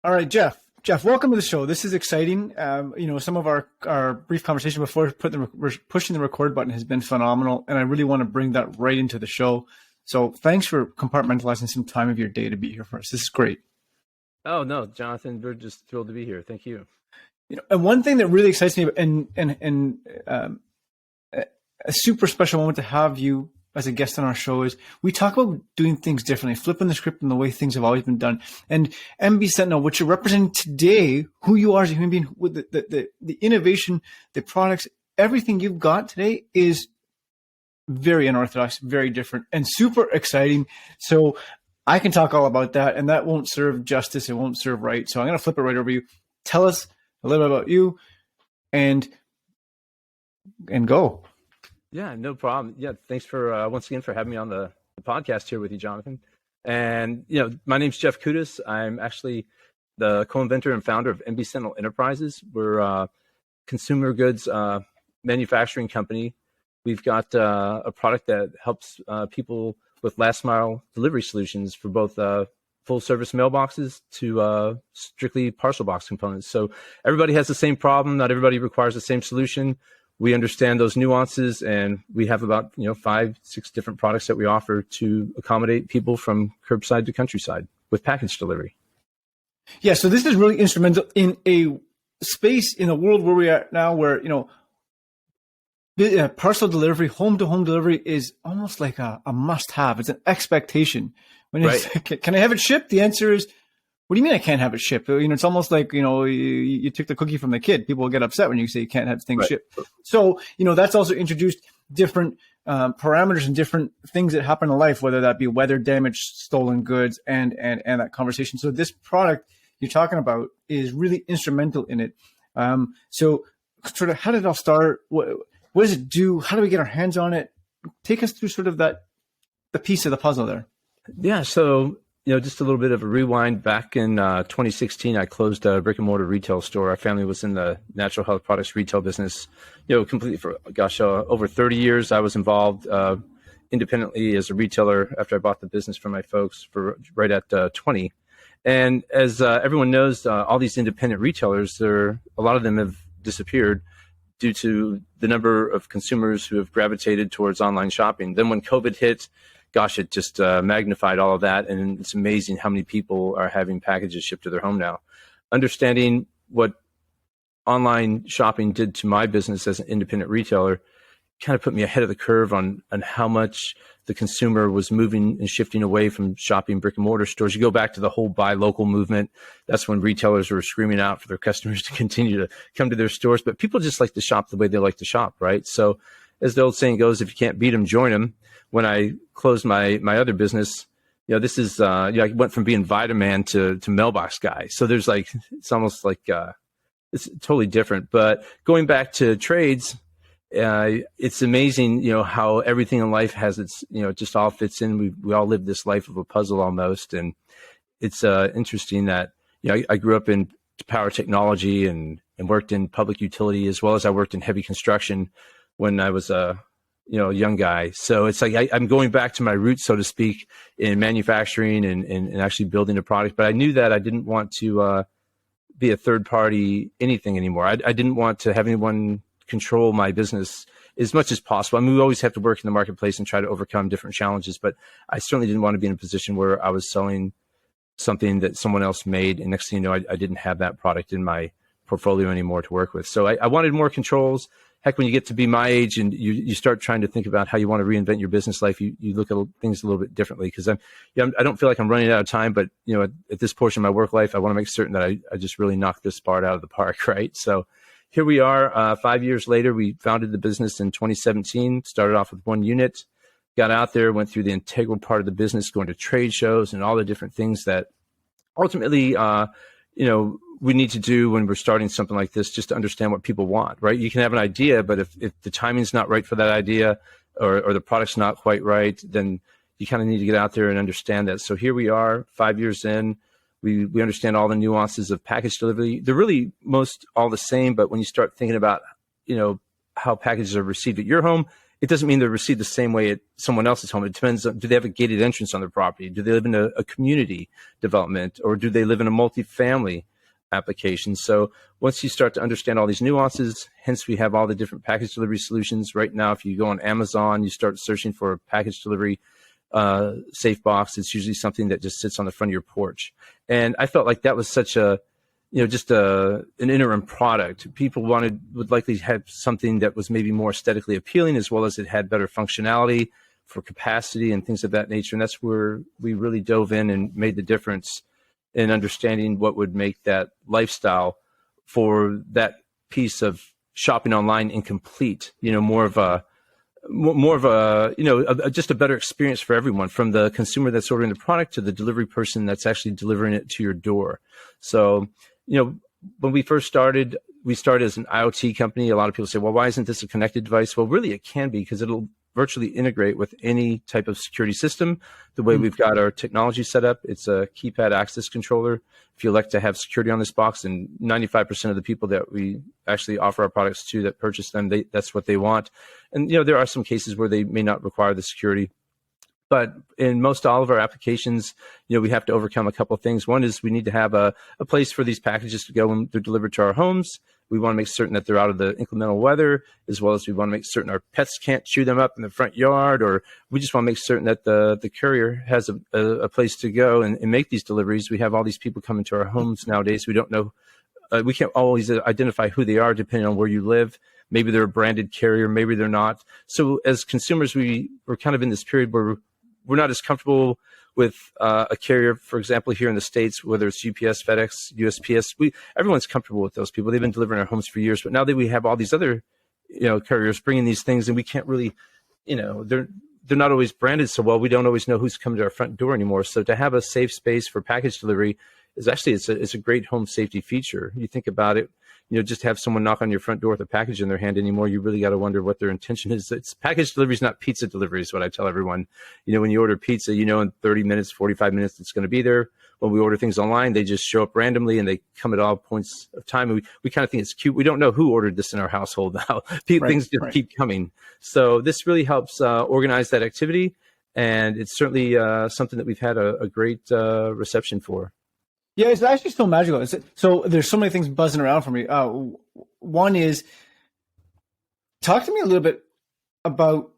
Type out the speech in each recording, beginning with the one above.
All right, Jeff. Jeff, welcome to the show. This is exciting. Some of our brief conversation before pushing the record button has been phenomenal, and I really want to bring that right into the show. So thanks for compartmentalizing some time of your day to be here for us. This is great. Oh, no, Jonathan, we're just thrilled to be here. Thank you. And one thing that really excites me, and a super special moment to have you as a guest on our show, is we talk about doing things differently, flipping the script in the way things have always been done. And MB Sentinel, what you're representing today, who you are as a human being, with the innovation, the products, everything you've got today is very unorthodox, very different, and super exciting. So I can talk all about that, and that won't serve justice. It won't serve right. So I'm going to flip it right over you. Tell us a little bit about you and go. Yeah, no problem. Yeah, thanks for once again for having me on the podcast here with you, Jonathan. And my name's Jeff Kutas. I'm actually the co-inventor and founder of MB Sentinel Enterprises. We're a consumer goods manufacturing company. We've got a product that helps people with last mile delivery solutions for both full service mailboxes to strictly parcel box components. So everybody has the same problem. Not everybody requires the same solution. We understand those nuances, and we have about 5-6 different products that we offer to accommodate people from curbside to countryside with package delivery. Yeah, so this is really instrumental in a space in the world where we are now, where parcel delivery, home to home delivery is almost like a must-have. It's an expectation. When you say, can I have it shipped? The answer is, what do you mean I can't have it shipped? It's almost like, you took the cookie from the kid. People will get upset when you say you can't have things shipped. So, that's also introduced different parameters and different things that happen in life, whether that be weather damage, stolen goods, and that conversation. So this product you're talking about is really instrumental in it. So sort of how did it all start? What does it do? How do we get our hands on it? Take us through sort of the piece of the puzzle there. Yeah. So, just a little bit of a rewind. Back in 2016, I closed a brick and mortar retail store. Our family was in the natural health products retail business, completely for, over 30 years. I was involved independently as a retailer after I bought the business from my folks for right at 20. And as everyone knows, all these independent retailers, a lot of them have disappeared due to the number of consumers who have gravitated towards online shopping. Then when COVID hit, it just magnified all of that. And it's amazing how many people are having packages shipped to their home now. Understanding what online shopping did to my business as an independent retailer kind of put me ahead of the curve on how much the consumer was moving and shifting away from shopping brick and mortar stores. You go back to the whole buy local movement. That's when retailers were screaming out for their customers to continue to come to their stores. But people just like to shop the way they like to shop, right? So as the old saying goes, if you can't beat them, join them. When I closed my other business, this is, I went from being Vitaman to Mailbox guy. So there's it's almost like, it's totally different. But going back to trades, it's amazing, how everything in life has its, it just all fits in. We all live this life of a puzzle almost. And it's interesting that, I grew up in power technology and worked in public utility, as well as I worked in heavy construction when I was a young guy. So it's like I'm going back to my roots, so to speak, in manufacturing and actually building a product. But I knew that I didn't want to be a third party anything anymore. I didn't want to have anyone control my business as much as possible. I mean, we always have to work in the marketplace and try to overcome different challenges, but I certainly didn't want to be in a position where I was selling something that someone else made. And next thing you know, I didn't have that product in my portfolio anymore to work with. So I wanted more controls. Heck, when you get to be my age and you start trying to think about how you want to reinvent your business life, you look at things a little bit differently. Because I don't feel like I'm running out of time, but at this portion of my work life, I want to make certain that I just really knock this part out of the park, right? So here we are, 5 years later. We founded the business in 2017. Started off with one unit, got out there, went through the integral part of the business, going to trade shows and all the different things that ultimately, we need to do when we're starting something like this, just to understand what people want, right? You can have an idea, but if the timing's not right for that idea or the product's not quite right, then you kind of need to get out there and understand that. So here we are, 5 years in. We understand all the nuances of package delivery. They're really most all the same, but when you start thinking about, how packages are received at your home it doesn't mean they're received the same way at someone else's home. It depends on, do they have a gated entrance on their property? Do they live in a community development, or do they live in a multifamily application? So once you start to understand all these nuances, hence we have all the different package delivery solutions. Right now, if you go on Amazon, you start searching for a package delivery safe box, it's usually something that just sits on the front of your porch. And I felt like that was such a, just an interim product. People would likely have something that was maybe more aesthetically appealing, as well as it had better functionality for capacity and things of that nature. And that's where we really dove in and made the difference in understanding what would make that lifestyle for that piece of shopping online incomplete. More of a just a better experience for everyone, from the consumer that's ordering the product to the delivery person that's actually delivering it to your door. So, when we first started, we started as an IoT company. A lot of people say, well, why isn't this a connected device? Well, really it can be, because it'll virtually integrate with any type of security system. The way we've got our technology set up, it's a keypad access controller. If you like to have security on this box, and 95% of the people that we actually offer our products to that purchase them, that's what they want. And, there are some cases where they may not require the security. But in most all of our applications, we have to overcome a couple of things. One is we need to have a place for these packages to go when they're delivered to our homes. We want to make certain that they're out of the inclement weather, as well as we want to make certain our pets can't chew them up in the front yard, or we just want to make certain that the courier has a place to go and make these deliveries. We have all these people coming to our homes nowadays. We don't know, we can't always identify who they are depending on where you live. Maybe they're a branded carrier, maybe they're not. So as consumers, we're kind of in this period where we're not as comfortable with a carrier, for example, here in the States, whether it's UPS, FedEx, USPS. Everyone's comfortable with those people. They've been delivering our homes for years. But now that we have all these other, carriers bringing these things, and we can't really, they're not always branded so well. We don't always know who's coming to our front door anymore. So to have a safe space for package delivery is actually, it's a great home safety feature. You think about it, just have someone knock on your front door with a package in their hand anymore. You really got to wonder what their intention is. It's package delivery is not pizza delivery, is what I tell everyone. When you order pizza, in 30 minutes, 45 minutes, it's going to be there. When we order things online, they just show up randomly and they come at all points of time. And we kind of think it's cute. We don't know who ordered this in our household now. Things just keep coming. So this really helps organize that activity. And it's certainly something that we've had a great reception for. Yeah, it's actually still magical. So there's so many things buzzing around for me. One is, talk to me a little bit about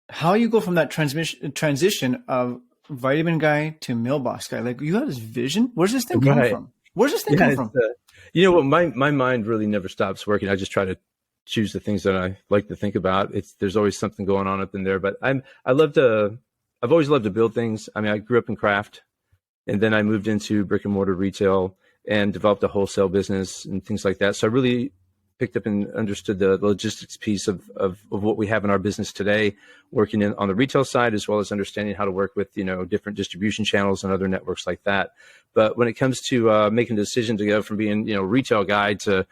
how you go from that transition of vitamin guy to mailbox guy. Like, you have this vision. Where's this thing come from? Where's this thing come from? My mind really never stops working. I just try to choose the things that I like to think about. There's always something going on up in there. But I've always loved to build things. I mean, I grew up in craft. And then I moved into brick and mortar retail and developed a wholesale business and things like that. So I really picked up and understood the logistics piece of what we have in our business today, working on the retail side, as well as understanding how to work with, different distribution channels and other networks like that. But when it comes to making the decision to go from being, retail guy to,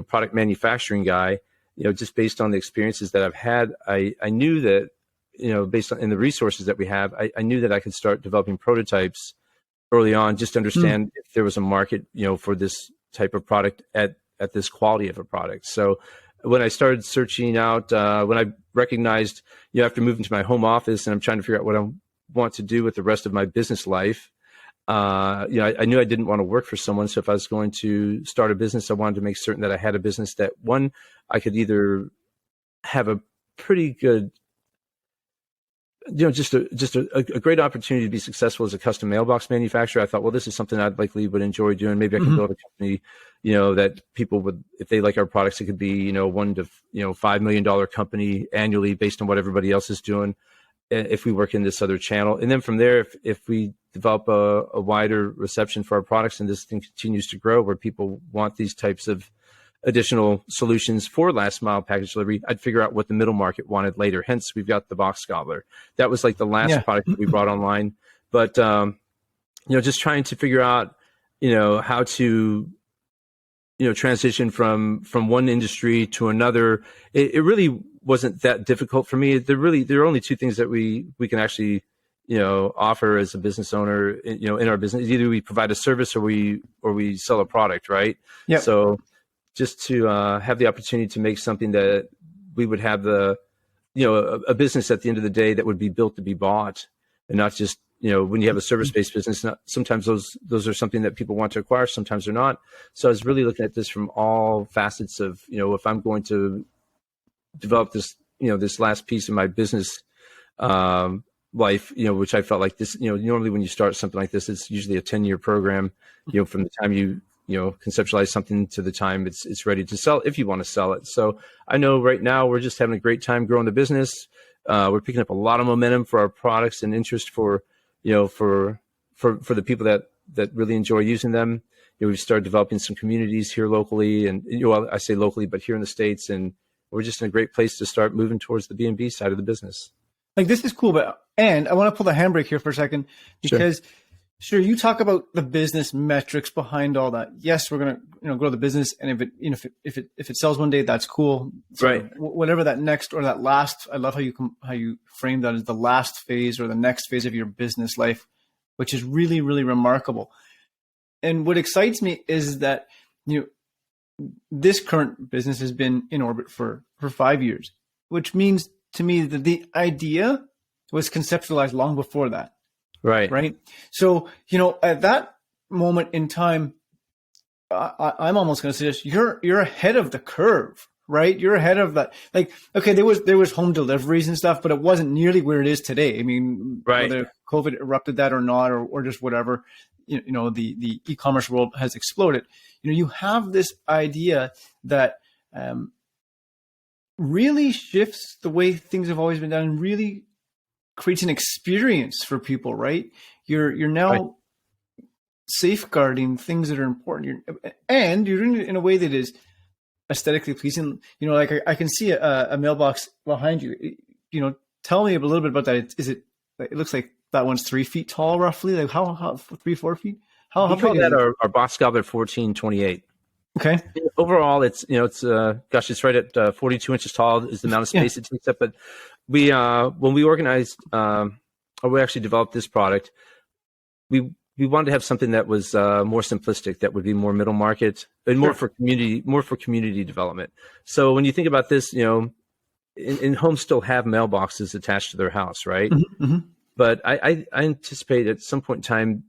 product manufacturing guy, just based on the experiences that I've had, I knew that, based on in the resources that we have, I knew that I could start developing prototypes early on, just to understand if there was a market, for this type of product at this quality of a product. So when I started searching out, when I recognized, after moving to my home office and I'm trying to figure out what I want to do with the rest of my business life, I knew I didn't want to work for someone. So if I was going to start a business, I wanted to make certain that I had a business that, one, I could either have a pretty good, just a great opportunity to be successful as a custom mailbox manufacturer. I thought, well, this is something I'd likely would enjoy doing. Maybe I can build a company, that people would, if they like our products, it could be, $1 to $5 million company annually based on what everybody else is doing, if we work in this other channel. And then from there, if we develop a wider reception for our products and this thing continues to grow where people want these types of additional solutions for last mile package delivery, I'd figure out what the middle market wanted later. Hence, we've got the box gobbler. That was like the last product that we brought online. But, just trying to figure out, how to, transition from one industry to another. It really wasn't that difficult for me. There are only two things that we can actually, offer as a business owner, in our business. Either we provide a service or we sell a product, right? Yeah. So just to have the opportunity to make something that we would have the a business at the end of the day that would be built to be bought, and not just, when you have a service-based business, sometimes those are something that people want to acquire, sometimes they're not. So I was really looking at this from all facets of, if I'm going to develop this, this last piece of my business life, which I felt like this, normally when you start something like this, it's usually a 10-year program, from the time you conceptualize something to the time it's ready to sell, if you want to sell it. So I know right now we're just having a great time growing the business. We're picking up a lot of momentum for our products and interest for the people that really enjoy using them. We've started developing some communities here locally, and I say locally, but here in the States, and we're just in a great place to start moving towards the B&B side of the business. Like, this is cool, and I want to pull the handbrake here for a second, because sure, you talk about the business metrics behind all that. Yes, we're going to grow the business, and if it sells one day, that's cool. So right. Whatever that next or that last, I love how you frame that as the last phase or the next phase of your business life, which is really, really remarkable. And what excites me is that this current business has been in orbit for 5 years, which means to me that the idea was conceptualized long before that. Right. So, at that moment in time, I'm almost going to suggest you're ahead of the curve, right? You're ahead of that. Like, okay, there was home deliveries and stuff, but it wasn't nearly where it is today. I mean, whether COVID erupted that or not, or just whatever, the e-commerce world has exploded. You have this idea that really shifts the way things have always been done, and really creates an experience for people, right? You're now safeguarding things that are important, and you're doing it in a way that is aesthetically pleasing. Like I can see a mailbox behind you. Tell me a little bit about that. It looks like that one's 3 feet tall, roughly. Like how 3-4 feet? How we big call is that it? our box gobbler 1428. Okay. Overall, it's it's right at 42 inches tall is the amount of space it takes up. But we when we organized or we actually developed this product, we wanted to have something that was more simplistic, that would be more middle market and more for community development. So when you think about this, in homes still have mailboxes attached to their house, right? Mm-hmm, mm-hmm. But I anticipate at some point in time,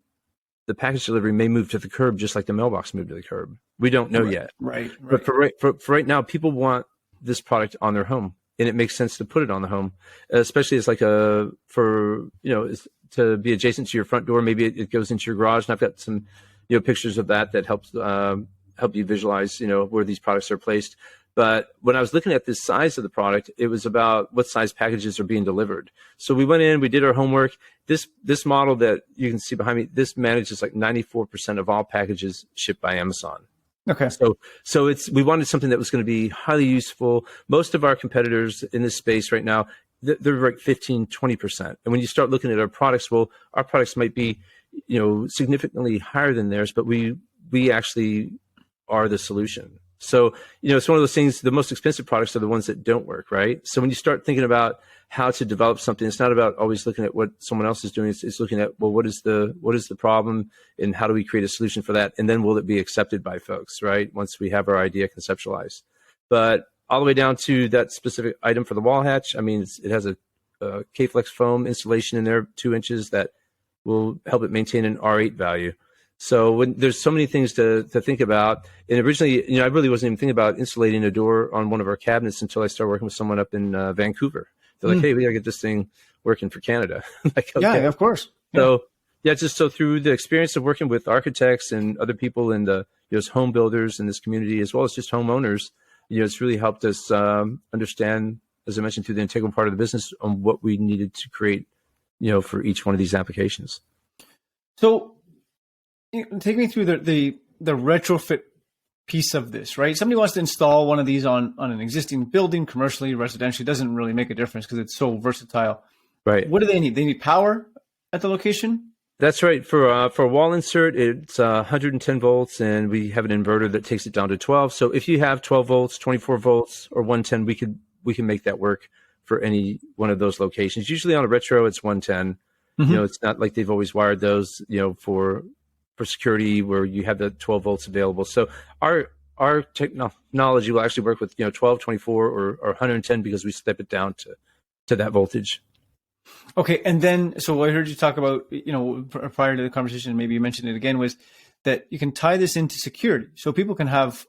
the package delivery may move to the curb, just like the mailbox moved to the curb. We don't know yet. Right. But for right now, people want this product on their home, and it makes sense to put it on the home, especially as like to be adjacent to your front door. Maybe it goes into your garage, and I've got some pictures of that helps help you visualize where these products are placed. But when I was looking at the size of the product, it was about what size packages are being delivered. So we went in, we did our homework. This model that you can see behind me, this manages like 94% of all packages shipped by Amazon. Okay. So we wanted something that was going to be highly useful. Most of our competitors in this space right now, they're like 15, 20%. And when you start looking at our products, well, our products might be, significantly higher than theirs, but we actually are the solution. So, it's one of those things, the most expensive products are the ones that don't work, right? So when you start thinking about how to develop something, it's not about always looking at what someone else is doing. It's looking at, well, what is the problem, and how do we create a solution for that? And then will it be accepted by folks, right? Once we have our idea conceptualized. But all the way down to that specific item for the wall hatch, I mean, it has a K-Flex foam installation in there, 2 inches, that will help it maintain an R8 value. So when there's so many things to think about, and originally, I really wasn't even thinking about insulating a door on one of our cabinets until I started working with someone up in Vancouver. They're like, hey, we gotta get this thing working for Canada. Like, okay. Yeah, of course. So just so through the experience of working with architects and other people in the home builders in this community, as well as just homeowners, it's really helped us understand, as I mentioned, through the integral part of the business, on what we needed to create, for each one of these applications. So take me through the retrofit piece of this, right? Somebody wants to install one of these on an existing building, commercially, residentially, doesn't really make a difference because it's so versatile. Right. What do they need? They need power at the location? That's right. For a wall insert, it's 110 volts, and we have an inverter that takes it down to 12. So if you have 12 volts, 24 volts, or 110, we can make that work for any one of those locations. Usually on a retro, it's 110. Mm-hmm. It's not like they've always wired those, for security, where you have the 12 volts available. So our technology will actually work with 12, 24, or 110, because we step it down to that voltage. Okay. And then, so what I heard you talk about, prior to the conversation, maybe you mentioned it again, was that you can tie this into security. So people can have,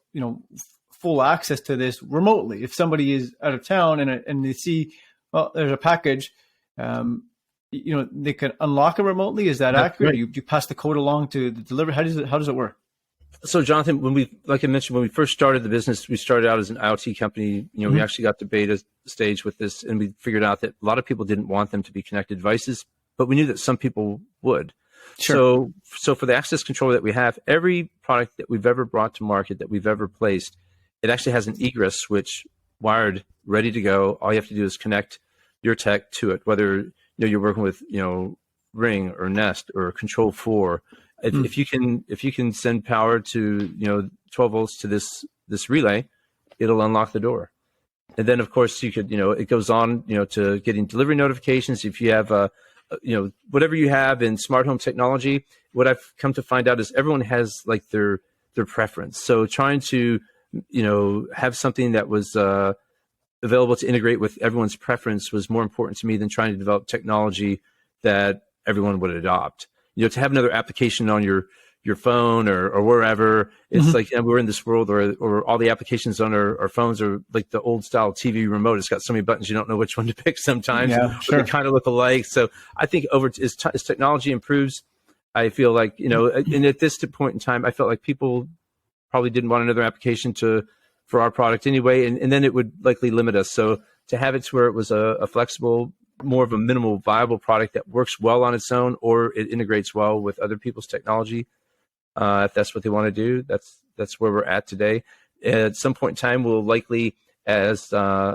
full access to this remotely. If somebody is out of town and they see, well, there's a package, they can unlock it remotely. Is that accurate? Right. You pass the code along to the delivery. How does it work? So Jonathan, like I mentioned, when we first started the business, we started out as an IoT company. We actually got to beta stage with this, and we figured out that a lot of people didn't want them to be connected devices, but we knew that some people would. Sure. So for the access controller that we have, every product that we've ever brought to market, that we've ever placed, it actually has an egress switch wired, ready to go. All you have to do is connect your tech to it, whether you're working with Ring or Nest or Control 4. If you can send power to 12 volts to this relay, it'll unlock the door. And then of course you could it goes on to getting delivery notifications. If you have whatever you have in smart home technology, what I've come to find out is everyone has like their preference. So trying to have something that was available to integrate with everyone's preference was more important to me than trying to develop technology that everyone would adopt. To have another application on your phone or wherever, it's like we're in this world, or all the applications on our phones are like the old style TV remote. It's got so many buttons you don't know which one to pick sometimes. Yeah, sure. They kind of look alike. So I think as technology improves, I feel like and at this point in time, I felt like people probably didn't want another application for our product anyway, and then it would likely limit us. So to have it to where it was a flexible, more of a minimal viable product that works well on its own, or it integrates well with other people's technology, if that's what they want to do, that's where we're at today. At some point in time, we'll likely, as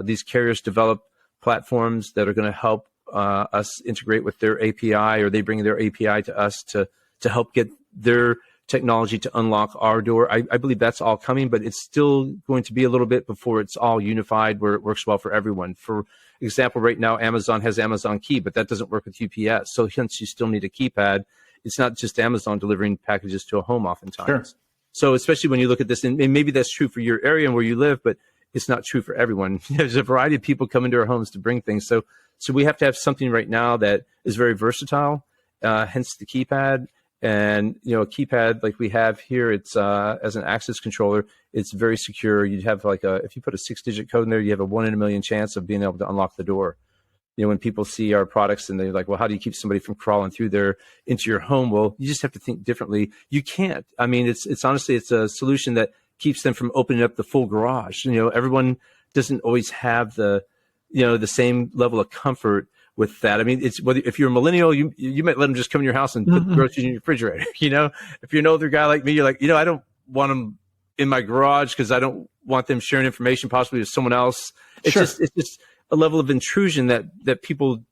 these carriers develop platforms that are going to help us integrate with their API, or they bring their API to us to help get their technology to unlock our door. I believe that's all coming, but it's still going to be a little bit before it's all unified where it works well for everyone. For example, right now, Amazon has Amazon Key, but that doesn't work with UPS. So hence you still need a keypad. It's not just Amazon delivering packages to a home oftentimes. Sure. So especially when you look at this, and maybe that's true for your area and where you live, but it's not true for everyone. There's a variety of people come into our homes to bring things. So we have to have something right now that is very versatile, hence the keypad. And a keypad like we have here, it's as an access controller, it's very secure. You'd have if you put a 6-digit code in there, you have a 1 in a million chance of being able to unlock the door. When people see our products and they're like, well, how do you keep somebody from crawling through there into your home? Well, you just have to think differently. You can't. I mean, it's honestly, it's a solution that keeps them from opening up the full garage. Everyone doesn't always have the same level of comfort with that. I mean, it's whether if you're a millennial, you might let them just come in your house and put groceries in your refrigerator. If you're an older guy like me, you're like, I don't want them in my garage because I don't want them sharing information possibly with someone else. It's just a level of intrusion that people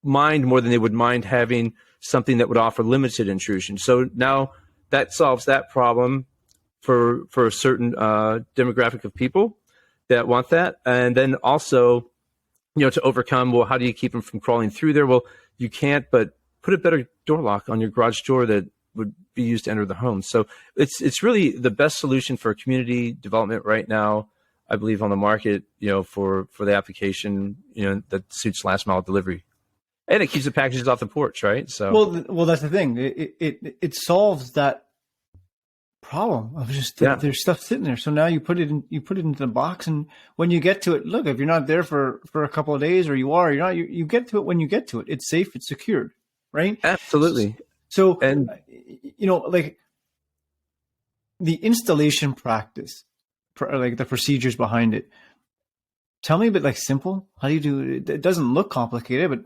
mind more than they would mind having something that would offer limited intrusion. So now that solves that problem for a certain demographic of people that want that. And then also, to overcome, well, how do you keep them from crawling through there? Well, you can't, but put a better door lock on your garage door that would be used to enter the home. So it's really the best solution for community development right now, I believe, on the market, for the application, that suits last mile delivery. And it keeps the packages off the porch, right? So well, that's the thing. It solves that problem of just there's stuff sitting there. So now you put it into the box, and when you get to it, look, if you're not there for a couple of days, or you're not, you get to it when you get to it. It's safe, it's secured, right? Absolutely. So and like the installation practice, like the procedures behind it. Tell me a bit simple. How do you do it? It doesn't look complicated, but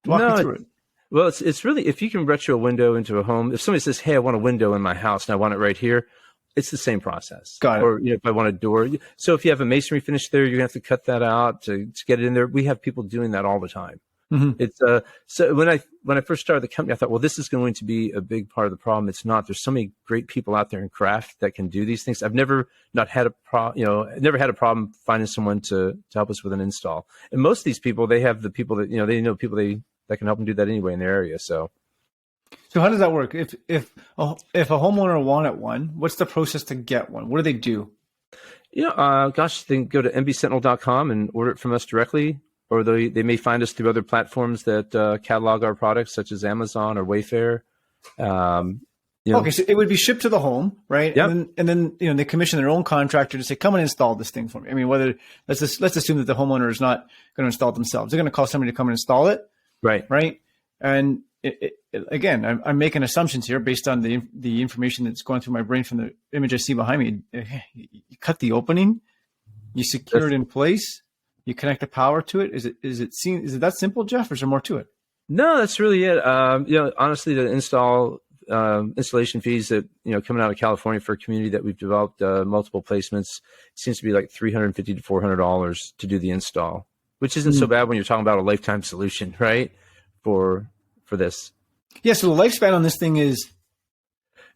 walk me through it. Well, it's really, if you can retro a window into a home, if somebody says, hey, I want a window in my house and I want it right here, it's the same process. Got it. Or if I want a door. So if you have a masonry finish there, you're going to have to cut that out to get it in there. We have people doing that all the time. Mm-hmm. It's so when I first started the company, I thought, well, this is going to be a big part of the problem. It's not. There's so many great people out there in craft that can do these things. I've never had a problem finding someone to help us with an install. And most of these people, they have the people that people that can help them do that anyway in their area. So how does that work? If a homeowner wanted one, what's the process to get one? What do they do? They can go to mbsentinel.com and order it from us directly. or they may find us through other platforms that catalog our products, such as Amazon or Wayfair. Okay, so it would be shipped to the home, right? Yep. And then they commission their own contractor to say, "Come and install this thing for me." I mean, let's assume that the homeowner is not going to install it themselves. They're going to call somebody to come and install it, right? And again, I'm making assumptions here based on the information that's going through my brain from the image I see behind me. You cut the opening, you secure it in place, you connect the power to it. Is it that simple, Jeff, or is there more to it? No, that's really it. Honestly, the installation fees that coming out of California for a community that we've developed multiple placements, it seems to be like $350 to $400 to do the install, which isn't so bad when you're talking about a lifetime solution, right? For this. Yeah. So the lifespan on this thing is,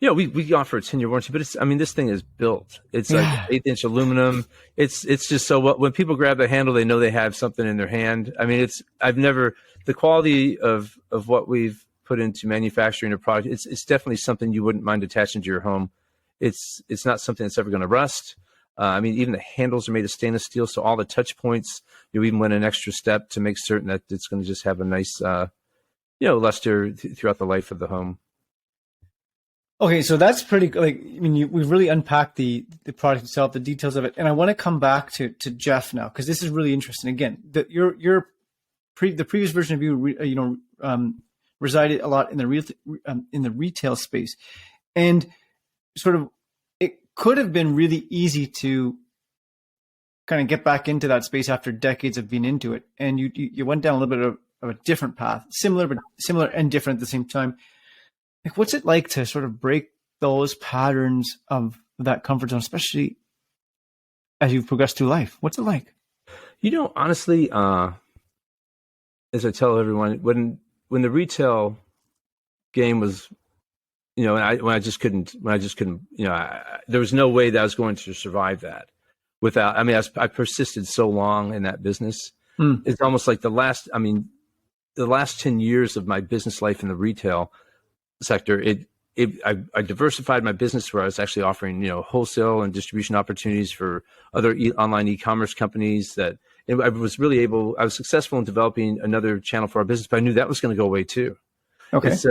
we offer a 10-year warranty, but this thing is built. It's like 1/8-inch aluminum. It's just so when people grab the handle, they know they have something in their hand. I mean, the quality of what we've put into manufacturing a product. It's definitely something you wouldn't mind attaching to your home. It's not something that's ever going to rust. Even the handles are made of stainless steel, so all the touch points, you even went an extra step to make certain that it's going to just have a nice, luster throughout the life of the home. Okay, so that's pretty. We've really unpacked the product itself, the details of it, and I want to come back to Jeff now because this is really interesting. Again, the previous version of you, resided a lot in the retail space, and sort of it could have been really easy to kind of get back into that space after decades of being into it, and you went down a little bit of a different path, similar and different at the same time. Like, what's it like to sort of break those patterns of that comfort zone, especially as you've progressed through life? What's it like? Honestly, as I tell everyone, when the retail game was, when I just couldn't, there was no way that I was going to survive that without. I persisted so long in that business. It's almost like the last 10 years of my business life in the retail sector, I diversified my business where I was actually offering, wholesale and distribution opportunities for other online e-commerce companies I was successful in developing another channel for our business, but I knew that was going to go away too. Okay. It's,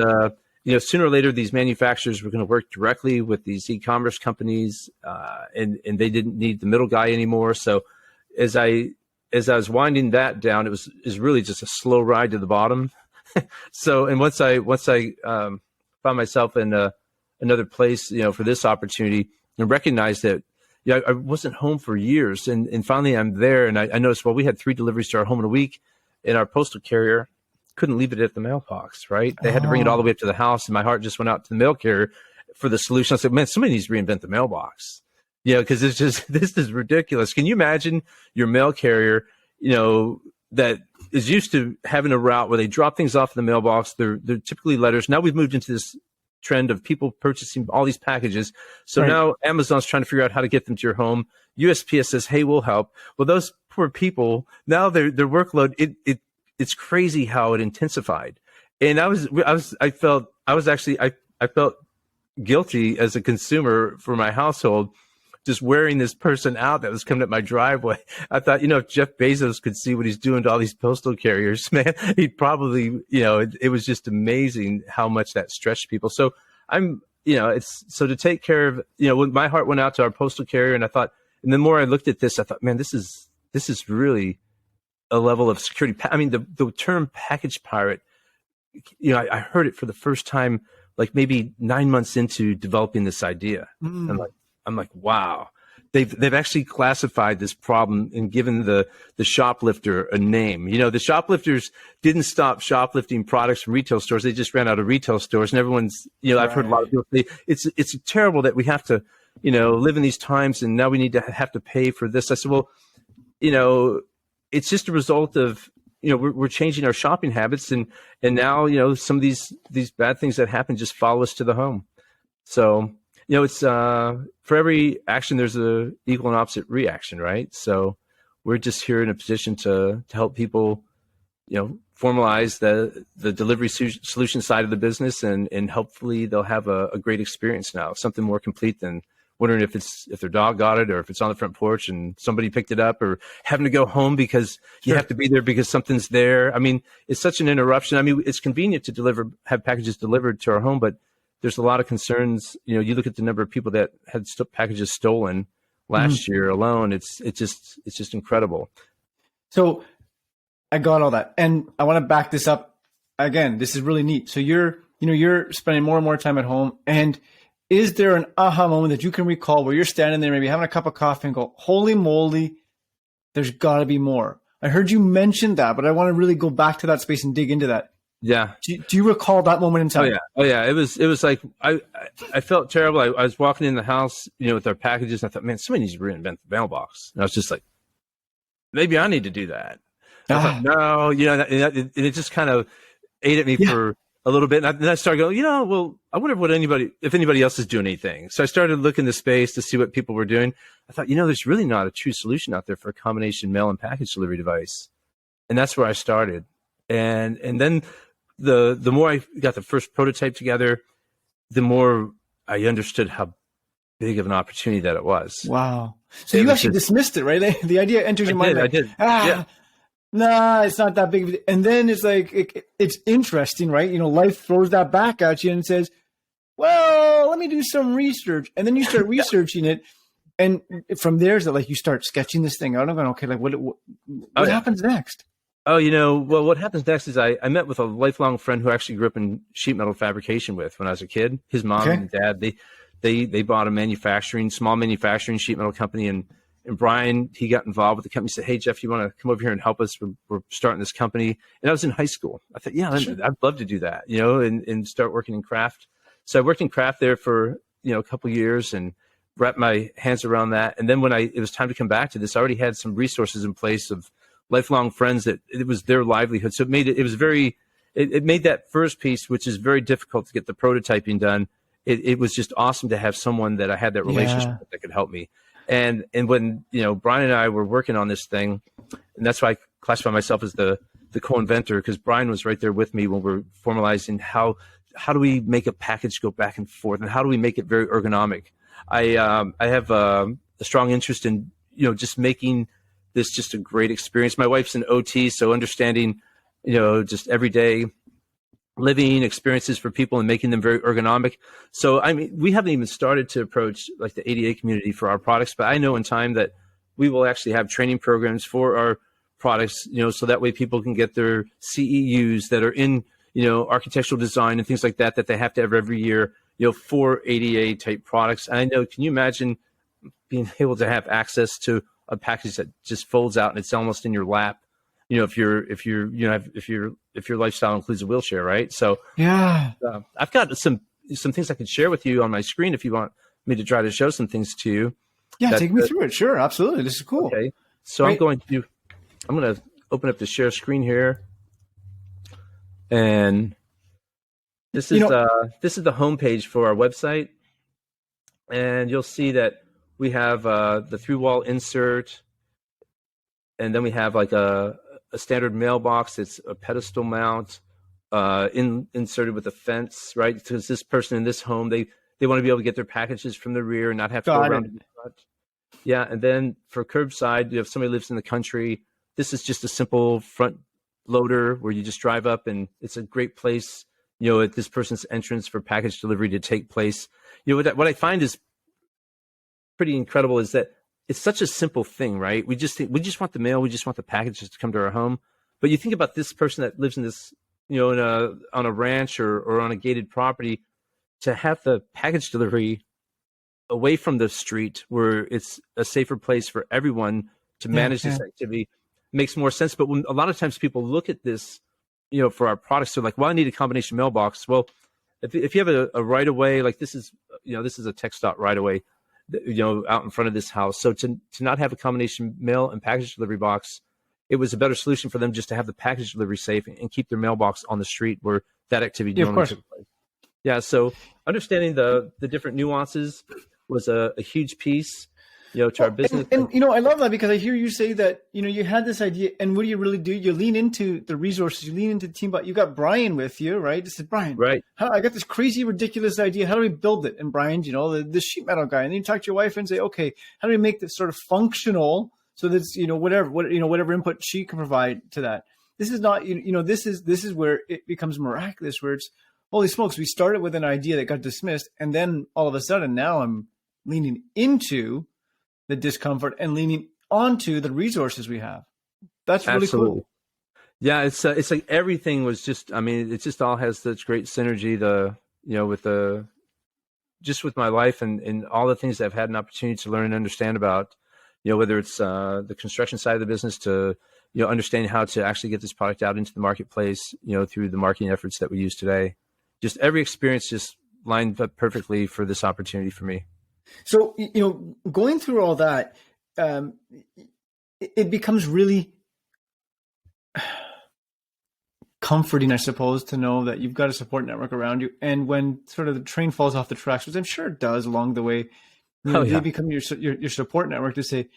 sooner or later, these manufacturers were going to work directly with these e-commerce companies, and they didn't need the middle guy anymore. So as I was winding that down, it was really just a slow ride to the bottom. So, and once I found myself in another place, for this opportunity, and recognized that, I wasn't home for years, and finally I'm there, and I noticed, we had 3 deliveries to our home in a week, and our postal carrier couldn't leave it at the mailbox, right? They had to bring it all the way up to the house, and my heart just went out to the mail carrier for the solution. I said, man, somebody needs to reinvent the mailbox, because this is ridiculous. Can you imagine your mail carrier, that is used to having a route where they drop things off in the mailbox. They're typically letters. Now we've moved into this trend of people purchasing all these packages. So now Amazon's trying to figure out how to get them to your home. USPS says, hey, we'll help. Well, those poor people, now their workload, it's crazy how it intensified. And I felt guilty as a consumer for my household, just wearing this person out that was coming up my driveway. I thought, if Jeff Bezos could see what he's doing to all these postal carriers, man, he'd probably, it was just amazing how much that stretched people. So so to take care of, when my heart went out to our postal carrier, and I thought, and the more I looked at this, I thought, man, this is really a level of security. The term package pirate, I heard it for the first time, like maybe 9 months into developing this idea. I'm like, wow, they've actually classified this problem and given the shoplifter a name. The shoplifters didn't stop shoplifting products from retail stores. They just ran out of retail stores, and everyone's, I've heard a lot of people say it's terrible that we have to, live in these times, and now we need to have to pay for this. I said, well, it's just a result of, we're changing our shopping habits, and now, some of these bad things that happen just follow us to the home. So, it's for every action, there's a equal and opposite reaction, right? So we're just here in a position to help people, formalize the delivery solution side of the business, and hopefully they'll have a great experience now, something more complete than wondering if their dog got it or if it's on the front porch and somebody picked it up, or having to go home because you have to be there because something's there. I mean, it's such an interruption. I mean, it's convenient to have packages delivered to our home, but there's a lot of concerns. You know, you look at the number of people that had packages stolen last year alone. It's just incredible. So I got all that, and I want to back this up again. This is really neat. So you're spending more and more time at home, and is there an aha moment that you can recall where you're standing there, maybe having a cup of coffee, and go, "Holy moly, there's got to be more"? I heard you mention that, but I want to really go back to that space and dig into that. Yeah. Do you recall that moment in time? Oh yeah. It was like I felt terrible. I was walking in the house, with our packages, and I thought, man, somebody needs to reinvent the mailbox. And I was just like, maybe I need to do that. I thought, no, and it just kind of ate at me for a little bit. And then I started going, well, I wonder if anybody else is doing anything. So I started looking the space to see what people were doing. I thought, there's really not a true solution out there for a combination mail and package delivery device. And that's where I started. And then the more I got the first prototype together, the more I understood how big of an opportunity that it was. Wow. So you actually dismissed it, right? The idea enters your mind. I did. Nah, it's not that big of a deal. And then it's like, it's interesting, right? Life throws that back at you and says, well, let me do some research. And then you start researching it. And from there, is that like you start sketching this thing out? I'm going, okay, like what happens next? Oh, well, what happens next is I met with a lifelong friend who actually grew up in sheet metal fabrication when I was a kid. His mom and dad, they bought a small manufacturing sheet metal company, and Brian, he got involved with the company. Said, "Hey, Jeff, you want to come over here and help us? We're starting this company." And I was in high school. I thought, I'd love to do that, and start working in craft. So I worked in craft there for a couple of years and wrapped my hands around that. And then when it was time to come back to this, I already had some resources in place of lifelong friends that it was their livelihood. So it made that first piece, which is very difficult to get the prototyping done. It was just awesome to have someone that I had that relationship with that could help me. And when, Brian and I were working on this thing, and that's why I classify myself as the co-inventor, because Brian was right there with me when we were formalizing how do we make a package go back and forth, and how do we make it very ergonomic. I have a strong interest in, just making this just a great experience. My wife's an OT, so understanding, just everyday living experiences for people and making them very ergonomic. So, I mean, we haven't even started to approach like the ADA community for our products, but I know in time that we will actually have training programs for our products, so that way people can get their CEUs that are in, architectural design and things like that they have to have every year, for ADA type products. And I know, can you imagine being able to have access to a package that just folds out and it's almost in your lap, if your lifestyle includes a wheelchair, right? So I've got some things I can share with you on my screen if you want me to try to show some things to you. Yeah, take me through it. Sure, absolutely. This is cool. Okay, so I'm going to open up the share screen here, and this is the homepage for our website, and you'll see that we have the through-wall insert, and then we have like a standard mailbox. It's a pedestal mount inserted with a fence, right? Because this person in this home, they want to be able to get their packages from the rear and not have to go around to the front. Yeah, and then for curbside, if somebody lives in the country, this is just a simple front loader where you just drive up, and it's a great place, at this person's entrance for package delivery to take place. What I find is pretty incredible is that it's such a simple thing, right? We just want the mail, we just want the packages to come to our home. But you think about this person that lives in this, on a ranch or on a gated property, to have the package delivery away from the street where it's a safer place for everyone to manage this activity makes more sense. But when a lot of times people look at this, for our products, they're like, well, I need a combination mailbox. Well, if you have a right of way, like this is a text dot right of way, out in front of this house. So to not have a combination mail and package delivery box, it was a better solution for them just to have the package delivery safe and keep their mailbox on the street where that activity normally took place. Yeah. So understanding the different nuances was a huge piece. to our business. And I love that, because I hear you say that, you had this idea, and what do you really do? You lean into the resources, you lean into the team, but you got Brian with you, right? You said, Brian, right. I got this crazy, ridiculous idea. How do we build it? And Brian's, the sheet metal guy. And then you talk to your wife and say, okay, how do we make this sort of functional so that's, whatever input she can provide to that. This is not, this is where it becomes miraculous, where it's, holy smokes, we started with an idea that got dismissed. And then all of a sudden now I'm leaning into the discomfort and leaning onto the resources we have. That's really cool. Yeah, it's like everything was just, it just all has such great synergy, with my life and all the things that I've had an opportunity to learn and understand about, whether it's the construction side of the business to, understanding how to actually get this product out into the marketplace, through the marketing efforts that we use today. Just every experience just lined up perfectly for this opportunity for me. So, going through all that, it becomes really comforting, I suppose, to know that you've got a support network around you. And when sort of the train falls off the tracks, which I'm sure it does along the way, they become your support network to say,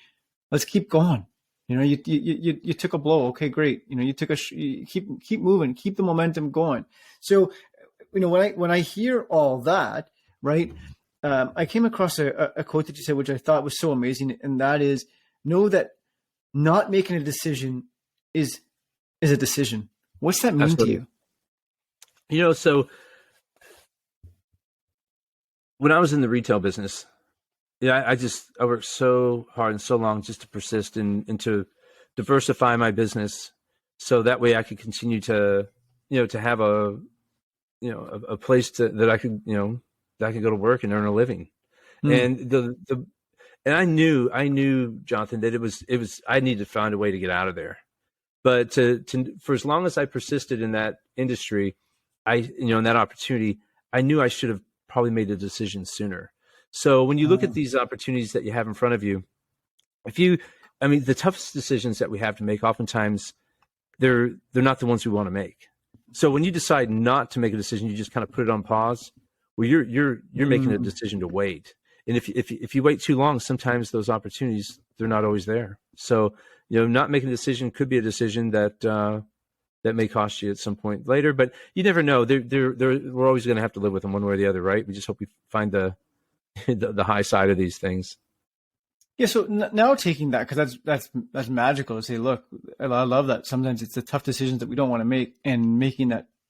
let's keep going. You took a blow. Okay, great. You took keep moving, keep the momentum going. So, when I hear all that, right, I came across a quote that you said, which I thought was so amazing. And that is, know that not making a decision is a decision. What's that mean to you? So when I was in the retail business, I worked so hard and so long just to persist and to diversify my business. So that way I could continue to have a place that I could, that I could go to work and earn a living. And and I knew, Jonathan, that it was, I needed to find a way to get out of there. But for as long as I persisted in that industry, in that opportunity, I knew I should have probably made the decision sooner. So when you look at these opportunities that you have in front of you, the toughest decisions that we have to make, oftentimes they're not the ones we want to make. So when you decide not to make a decision, you just kind of put it on pause. Well, you're making a decision to wait. And if you wait too long, sometimes those opportunities, they're not always there. So, not making a decision could be a decision that may cost you at some point later, but you never know. We're always going to have to live with them one way or the other, right? We just hope we find the high side of these things. Yeah. So now taking that, because that's magical to say, look, I love that. Sometimes it's the tough decisions that we don't want to make, and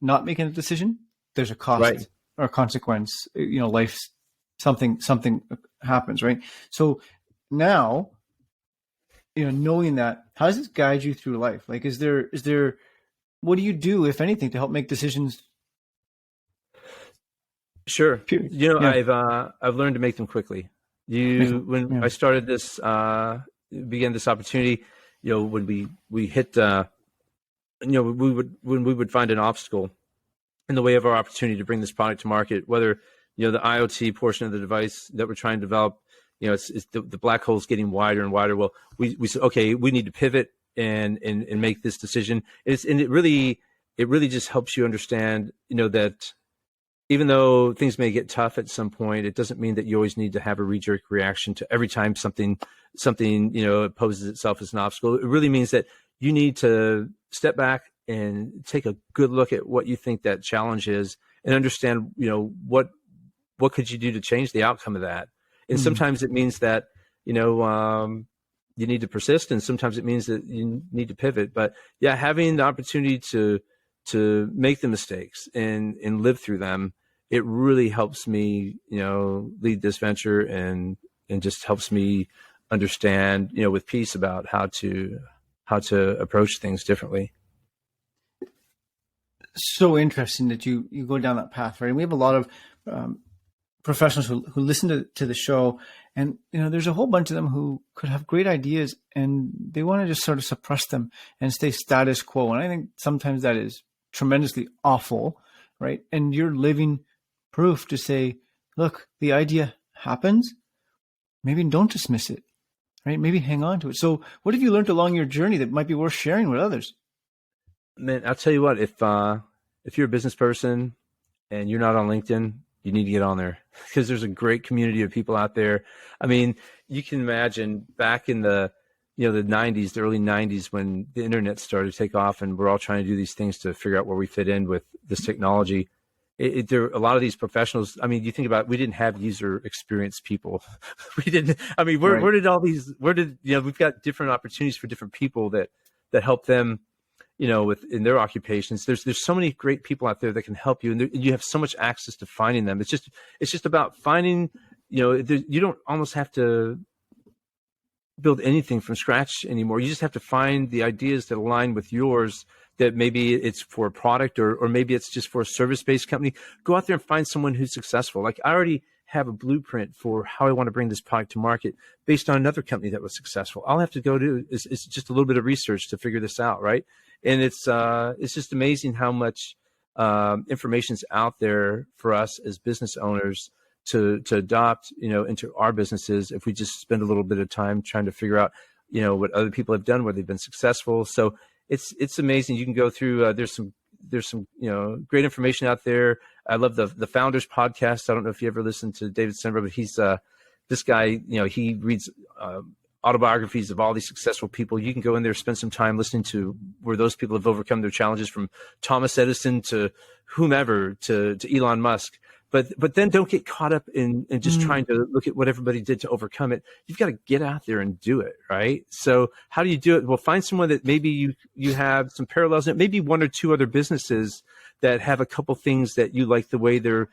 not making a decision, there's a cost, right, or a consequence. Life's something happens, right? So now, knowing that, how does this guide you through life? Like, is there, what do you do, if anything, to help make decisions? Sure. I've learned to make them quickly. I started this, began this opportunity, when we hit, when we would find an obstacle in the way of our opportunity to bring this product to market, whether, the IoT portion of the device that we're trying to develop, it's the black hole's getting wider and wider. Well, we said, okay, we need to pivot and make this decision. It really just helps you understand, that even though things may get tough at some point, it doesn't mean that you always need to have a knee-jerk reaction to every time something poses itself as an obstacle. It really means that you need to step back and take a good look at what you think that challenge is, and understand, what could you do to change the outcome of that. And sometimes it means that, you need to persist, and sometimes it means that you need to pivot. But yeah, having the opportunity to make the mistakes and live through them, it really helps me, lead this venture, and just helps me understand, with peace, about how to approach things differently. So interesting that you go down that path, right? And we have a lot of professionals who listen to the show, and there's a whole bunch of them who could have great ideas, and they want to just sort of suppress them and stay status quo. And I think sometimes that is tremendously awful, right? And you're living proof to say, look, the idea happens, maybe don't dismiss it, right? Maybe hang on to it. So what have you learned along your journey that might be worth sharing with others? Man, I'll tell you what, if you're a business person and you're not on LinkedIn, you need to get on there because there's a great community of people out there. I mean, you can imagine back in the, the 90s, the early 90s, when the internet started to take off and we're all trying to do these things to figure out where we fit in with this technology. There a lot of these professionals. I mean, you think about it, we didn't have user experience people. We didn't. I mean, where did all these? Where did we've got different opportunities for different people that help them, in their occupations. There's so many great people out there that can help you, and you have so much access to finding them. It's just about finding. You don't almost have to build anything from scratch anymore. You just have to find the ideas that align with yours, that maybe it's for a product or maybe it's just for a service-based company. Go out there and find someone who's successful. Like, I already have a blueprint for how I want to bring this product to market based on another company that was successful. All I have to go do is just a little bit of research to figure this out, right? And it's just amazing how much information's out there for us as business owners to adopt, into our businesses if we just spend a little bit of time trying to figure out, what other people have done, where they've been successful. So it's amazing. You can go through, there's some, great information out there. I love the Founders podcast. I don't know if you ever listened to David Senra, but he's, this guy, he reads, autobiographies of all these successful people. You can go in there, spend some time listening to where those people have overcome their challenges, from Thomas Edison to whomever, to Elon Musk. But then don't get caught up in just trying to look at what everybody did to overcome it. You've got to get out there and do it, right? So how do you do it? Well, find someone that maybe you have some parallels in it, maybe one or two other businesses that have a couple things that you like, the way they're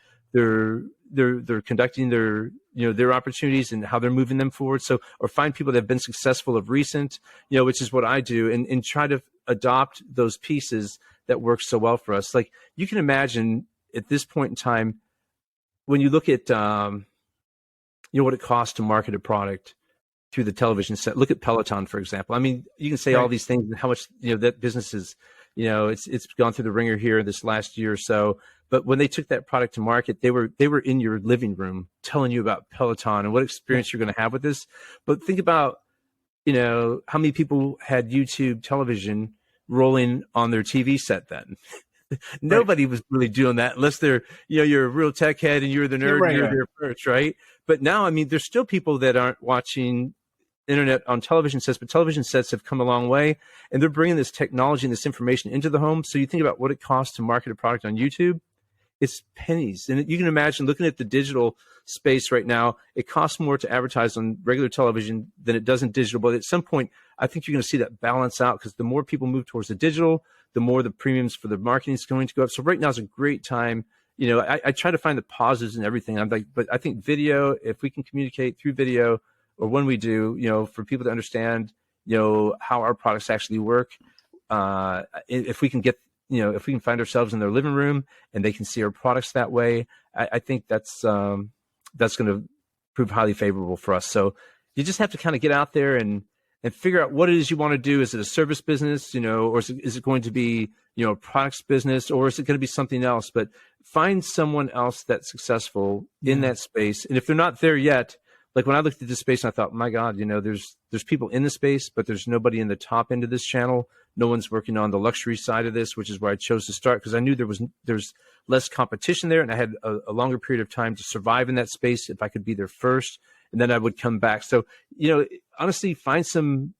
conducting their opportunities and how they're moving them forward. So, or find people that have been successful of recent, which is what I do, and try to adopt those pieces that work so well for us. Like, you can imagine at this point in time, when you look at, what it costs to market a product through the television set, look at Peloton, for example. I mean, you can say all these things and how much, that business is, it's gone through the ringer here this last year or so. But when they took that product to market, they were in your living room telling you about Peloton and what experience you're going to have with this. But think about, how many people had YouTube television rolling on their TV set then. Nobody was really doing that unless they're, you're a real tech head and you're the nerd and you're there first, right? But now, I mean, there's still people that aren't watching internet on television sets, but television sets have come a long way, and they're bringing this technology and this information into the home. So you think about what it costs to market a product on YouTube, it's pennies. And you can imagine, looking at the digital space right now, it costs more to advertise on regular television than it does in digital. But at some point, I think you're going to see that balance out, because the more people move towards the digital, the more the premiums for the marketing is going to go up. So right now is a great time. I try to find the positives in everything. But I think video, if we can communicate through video, or when we do, for people to understand, how our products actually work, if we can get, if we can find ourselves in their living room and they can see our products that way, I think that's going to prove highly favorable for us. So you just have to kind of get out there and figure out what it is you want to do. Is it a service business, or is it going to be, a products business, or is it going to be something else? But find someone else that's successful in that space. And if they're not there yet, like when I looked at this space, I thought, my God, there's people in the space, but there's nobody in the top end of this channel. No one's working on the luxury side of this, which is where I chose to start, because I knew there's less competition there, and I had a longer period of time to survive in that space if I could be there first, and then I would come back. So, honestly, find some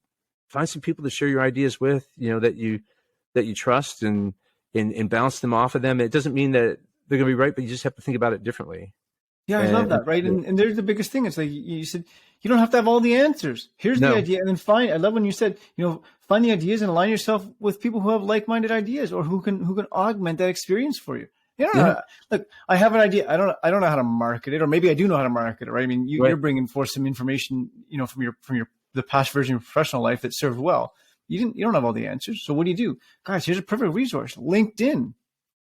people to share your ideas with, that you trust, and bounce them off of them. It doesn't mean that they're going to be right, but you just have to think about it differently. Yeah, I love that, right? And there's the biggest thing. It's like you said, you don't have to have all the answers. Here's the idea, and then I love when you said, find the ideas and align yourself with people who have like-minded ideas, or who can augment that experience for you. Look, I have an idea. I don't know how to market it, or maybe I do know how to market it, right? I mean, you're bringing forth some information, from the past version of your professional life that served well. You don't have all the answers, so what do? Guys, here's a perfect resource: LinkedIn.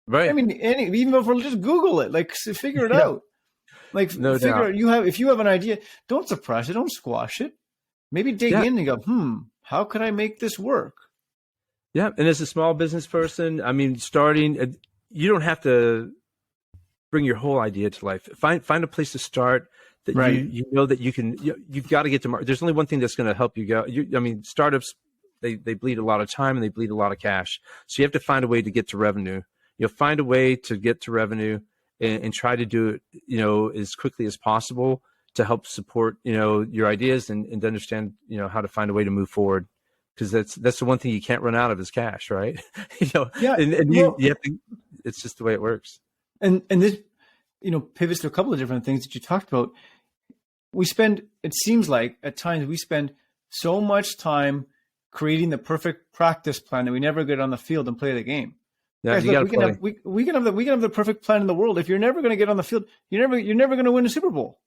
Right. I mean, even if we'll just Google it, like figure it out. Like, figure out, if you have an idea, don't suppress it, don't squash it. Maybe dig in and go, how could I make this work? Yeah. And as a small business person, I mean, starting, you don't have to bring your whole idea to life. Find a place to start that you know that you can, you've got to get to market. There's only one thing that's going to help you go. Startups, they bleed a lot of time and they bleed a lot of cash. So you have to find a way to get to revenue. Find a way to get to revenue, and try to do it, as quickly as possible to help support, your ideas and to understand, how to find a way to move forward. Because that's the one thing you can't run out of is cash, right? Yeah. And Well, you have to, it's just the way it works. and this, pivots to a couple of different things that you talked about. It seems like at times we spend so much time creating the perfect practice plan that we never get on the field and play the game. Yeah, Guys, you look, got to play. we can have the perfect plan in the world. If you're never going to get on the field, you're never going to win a Super Bowl.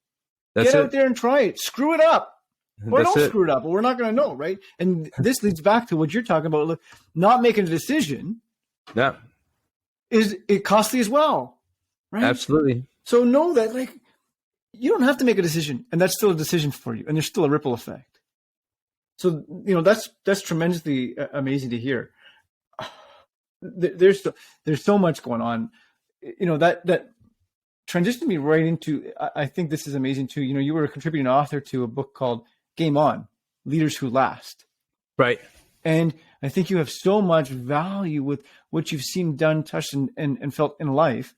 That's Get out it. there and try it. Screw it up. Or That's don't it. screw it up, but we're not going to know, right? And this leads back to what you're talking about. Look, not making a decision Yeah, is it costly as well, right? absolutely. So know that, like, you don't have to make a decision, and that's still a decision for you, and there's still a ripple effect. So that's tremendously amazing to hear. There's so much going on, that transitioned me right into. I think this is amazing too. You were a contributing author to a book called Game On: Leaders Who Last. Right. And I think you have so much value with what you've seen, done, touched, and felt in life.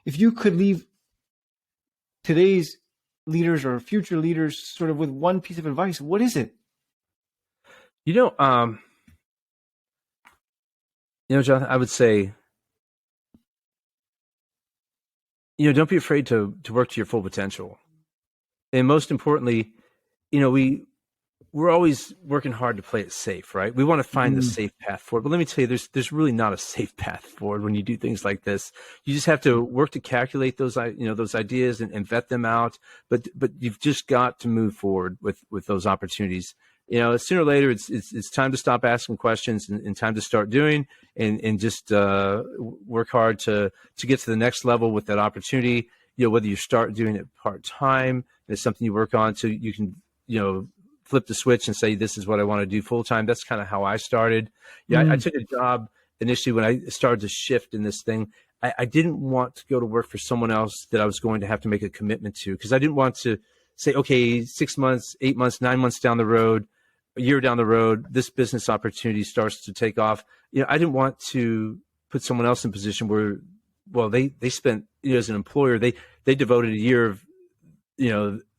If you could leave today's leaders or future leaders sort of with one piece of advice, what is it? John, I would say, don't be afraid to work to your full potential. And most importantly, we're always working hard to play it safe, right? We want to find the safe path forward. But let me tell you, there's really not a safe path forward when you do things like this. You just have to work to calculate those ideas and vet them out. But you've just got to move forward with those opportunities. Sooner or later, it's time to stop asking questions and time to start doing and just work hard to get to the next level with that opportunity. Whether you start doing it part-time, it's something you work on so you can, flip the switch and say, this is what I want to do full-time. That's kind of how I started. I took a job initially when I started to shift in this thing. I didn't want to go to work for someone else that I was going to have to make a commitment to, because I didn't want to say, okay, 6 months, 8 months, 9 months down the road, a year down the road, this business opportunity starts to take off. I didn't want to put someone else in a position where, well, they spent, as an employer, they devoted a year of,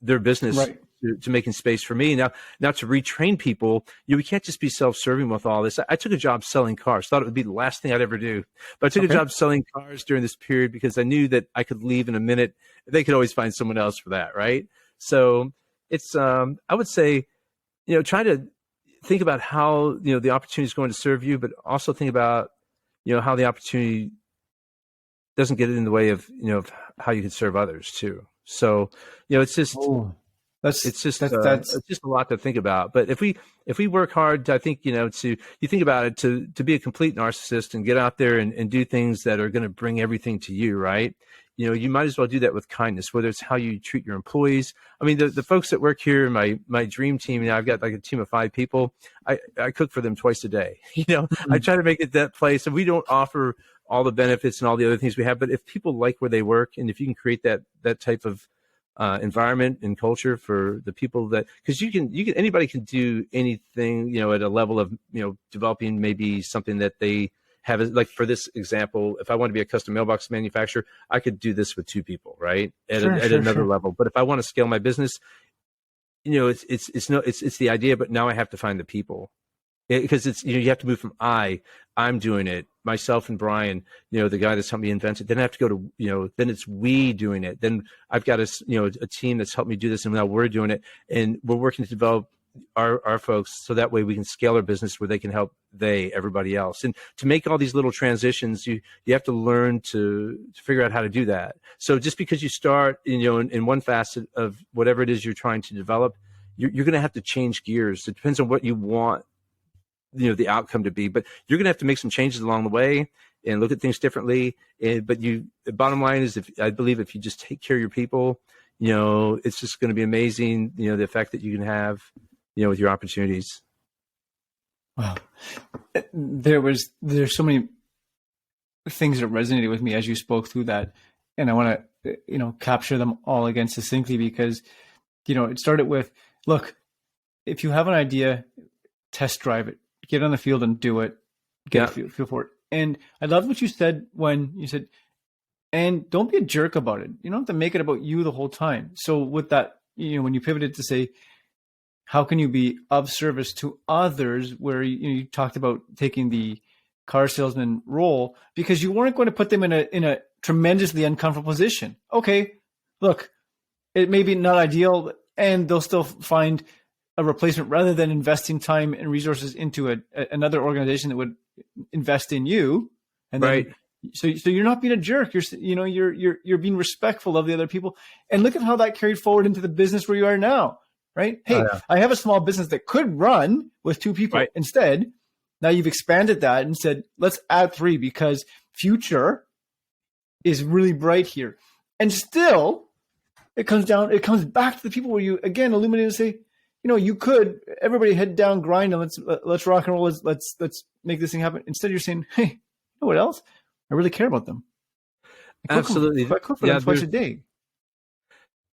their business Right. to making space for me. Now to retrain people, we can't just be self-serving with all this. I took a job selling cars, thought it would be the last thing I'd ever do. But I took a job selling cars during this period because I knew that I could leave in a minute. They could always find someone else for that, right? So it's, I would say, try to think about how, the opportunity is going to serve you, but also think about, how the opportunity doesn't get in the way of, of how you can serve others too. So, it's just, it's just a lot to think about. But if we work hard, I think, you think about it, to be a complete narcissist and get out there and do things that are going to bring everything to you, right? You might as well do that with kindness, whether it's how you treat your employees. I mean, the folks that work here, my dream team, I've got like a team of 5 people. I cook for them twice a day. I try to make it that place. And we don't offer all the benefits and all the other things we have, but if people like where they work, and if you can create that type of environment and culture for the people because anybody can do anything, at a level of, developing maybe something that they have. Like for this example, if I want to be a custom mailbox manufacturer, I could do this with 2 people, right? At another level. But if I want to scale my business, it's the idea, but now I have to find the people. Because it's, you have to move from I'm doing it, myself and Brian, the guy that's helped me invent it. Then I have to go to, then it's we doing it. Then I've got a team that's helped me do this, and now we're doing it, and we're working to develop our folks so that way we can scale our business where they can help everybody else. And to make all these little transitions, you have to learn to figure out how to do that. So just because you start, in one facet of whatever it is you're trying to develop, you're going to have to change gears. It depends on what you want the outcome to be, but you're going to have to make some changes along the way and look at things differently. But the bottom line is, I believe if you just take care of your people, it's just going to be amazing, the effect that you can have, with your opportunities. Wow. There's so many things that resonated with me as you spoke through that. And I want to, capture them all again succinctly, because, it started with, look, if you have an idea, test drive it. Get on the field and do it. Get a feel for it. And I love what you said when you said, And don't be a jerk about it. You don't have to make it about you the whole time. So with that, when you pivoted to say, how can you be of service to others, where you talked about taking the car salesman role because you weren't going to put them in a tremendously uncomfortable position. Okay, look, it may be not ideal, and they'll still find a replacement rather than investing time and resources into another organization that would invest in you. And then, right. So you're not being a jerk. You're being respectful of the other people. And look at how that carried forward into the business where you are now, right? Hey, I have a small business that could run with 2 people instead. Now you've expanded that and said, let's add 3 because future is really bright here. And still it comes back to the people where you again illuminate and say, you could, everybody head down, grind, and let's rock and roll. Let's make this thing happen. Instead you're saying, hey, you know what else? I really care about them. Absolutely. I cook for them twice a day.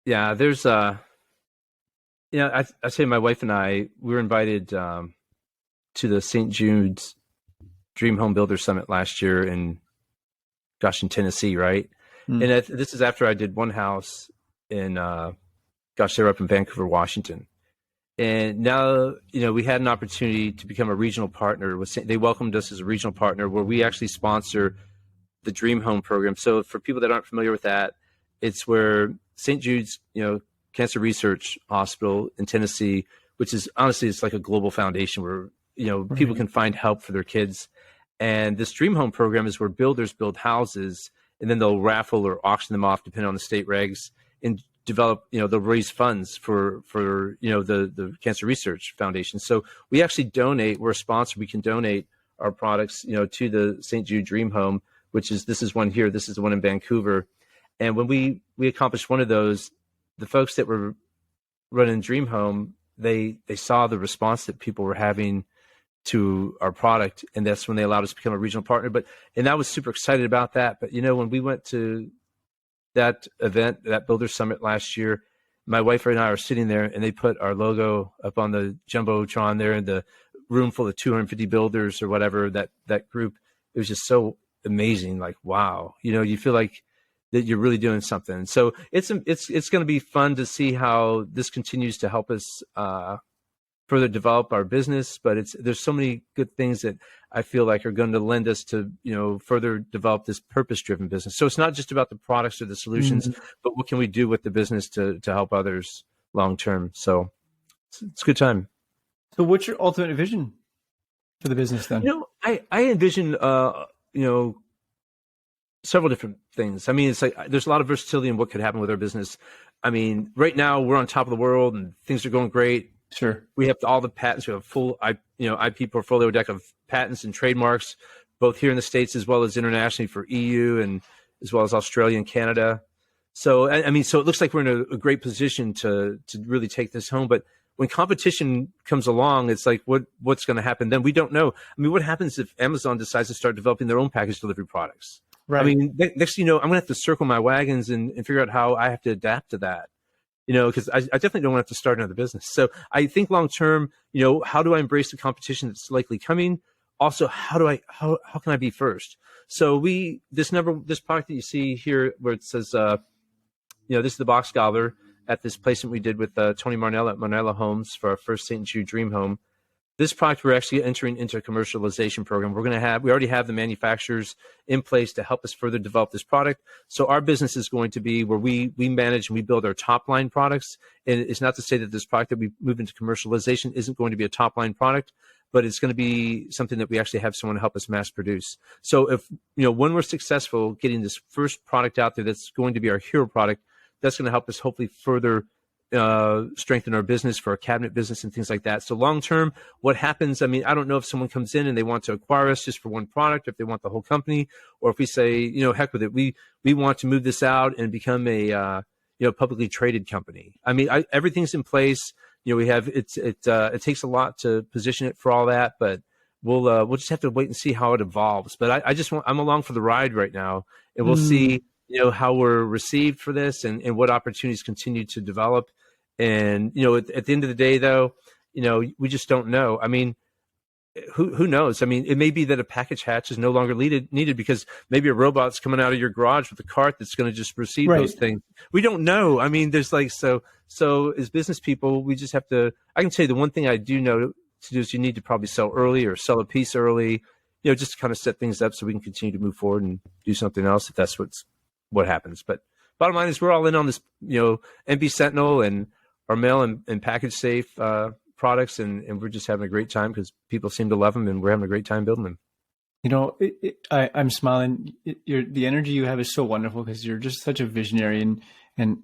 Yeah. There's I say my wife and I, we were invited to the St. Jude's Dream Home Builder Summit last year in Tennessee. Right. And this is after I did one house in, they're up in Vancouver, Washington. And now, we had an opportunity to become a regional partner. They welcomed us as a regional partner where we actually sponsor the Dream Home program. So for people that aren't familiar with that, it's where St. Jude's, Cancer Research Hospital in Tennessee, which is honestly, it's like a global foundation where, people can find help for their kids. And this Dream Home program is where builders build houses and then they'll raffle or auction them off depending on the state regs and develop, they'll raise funds for the Cancer Research Foundation. So we actually donate, we're a sponsor, we can donate our products, to the St. Jude Dream Home, this is one here, this is the one in Vancouver. And when we accomplished one of those, the folks that were running Dream Home, they saw the response that people were having to our product. And that's when they allowed us to become a regional partner. And I was super excited about that. But, when we went to that event, that Builder Summit last year, my wife and I are sitting there and they put our logo up on the Jumbotron there in the room full of 250 builders or whatever, that group. It was just so amazing. Like, wow, you feel like that you're really doing something. So it's going to be fun to see how this continues to help us further develop our business. But there's so many good things that I feel like are going to lend us to, further develop this purpose-driven business. So it's not just about the products or the solutions, but what can we do with the business to help others long-term. So it's a good time. So what's your ultimate vision for the business then? I envision, several different things. I mean, it's like there's a lot of versatility in what could happen with our business. I mean, right now we're on top of the world and things are going great. Sure. We have all the patents. We have a full, IP portfolio deck of patents and trademarks, both here in the States as well as internationally for EU and as well as Australia and Canada. So, so it looks like we're in a great position to really take this home. But when competition comes along, it's like, what's going to happen then? We don't know. I mean, what happens if Amazon decides to start developing their own package delivery products? Right. I mean, next thing you know, I'm going to have to circle my wagons and figure out how I have to adapt to that, because I definitely don't want to have to start another business. So I think long term, how do I embrace the competition that's likely coming? Also, how can I be first? So this product that you see here where it says, this is the box gobbler at this placement we did with Tony Marnell at Marnella Homes for our first St. Jude Dream Home. This product, we're actually entering into a commercialization program. We already have the manufacturers in place to help us further develop this product. So our business is going to be where we manage and we build our top line products. And it's not to say that this product that we move into commercialization isn't going to be a top line product, but it's going to be something that we actually have someone to help us mass produce. So if, when we're successful getting this first product out there, that's going to be our hero product, that's going to help us hopefully further strengthen our business for our cabinet business and things like that. So long term, what happens? I mean, I don't know if someone comes in and they want to acquire us just for one product, if they want the whole company, or if we say, heck with it, we want to move this out and become a publicly traded company. I mean, everything's in place. We have it takes a lot to position it for all that, but we'll just have to wait and see how it evolves. But I'm along for the ride right now, and we'll see how we're received for this and what opportunities continue to develop. And, at the end of the day, though, we just don't know. I mean, who knows? I mean, it may be that a package hatch is no longer needed because maybe a robot's coming out of your garage with a cart that's going to just receive those things. We don't know. I mean, there's like, so as business people, we just have to, I can tell you the one thing I do know to do is you need to probably sell early or sell a piece early, just to kind of set things up so we can continue to move forward and do something else if that's what happens. But bottom line is we're all in on this, MB Sentinel and our mail and package safe, products, and we're just having a great time because people seem to love them, and we're having a great time building them. I'm smiling. The energy you have is so wonderful because you're just such a visionary, and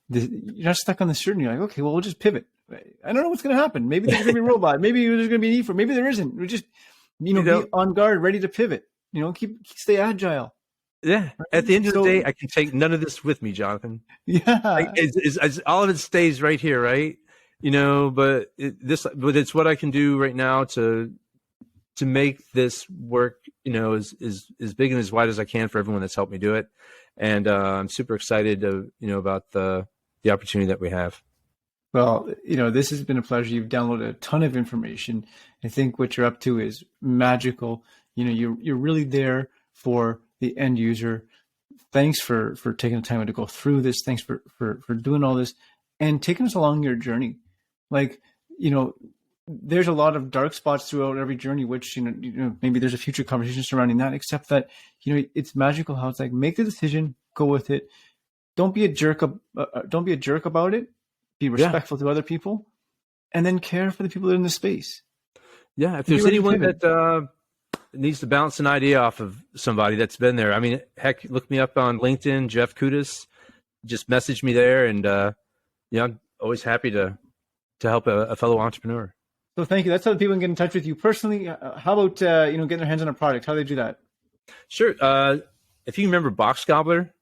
you're not stuck on the certain. You're like, okay, well, we'll just pivot. I don't know what's going to happen. Maybe there's going to be a robot. Maybe there's going to be a need for. Maybe there isn't. We just, be on guard, ready to pivot. Stay agile. Yeah. Right? At the end of the day, I can take none of this with me, Jonathan. Yeah. All of it stays right here, right? But it's what I can do right now to make this work, as big and as wide as I can for everyone that's helped me do it. And I'm super excited about the opportunity that we have. Well, this has been a pleasure. You've downloaded a ton of information. I think what you're up to is magical. You're really there for the end user. Thanks for taking the time to go through this. Thanks for doing all this and taking us along your journey. Like, there's a lot of dark spots throughout every journey, which, maybe there's a future conversation surrounding that, except that, it's magical how it's like, make the decision, go with it. Don't be a jerk. Don't be a jerk about it. Be respectful to other people, and then care for the people that are in the space. Yeah. If there's anyone that needs to bounce an idea off of somebody that's been there, I mean, heck, look me up on LinkedIn, Jeff Kutas, just message me there. And, I'm always happy to help a fellow entrepreneur. So thank you. That's how people can get in touch with you personally. How about, getting their hands on a product? How do they do that? Sure. If you remember Box Gobbler,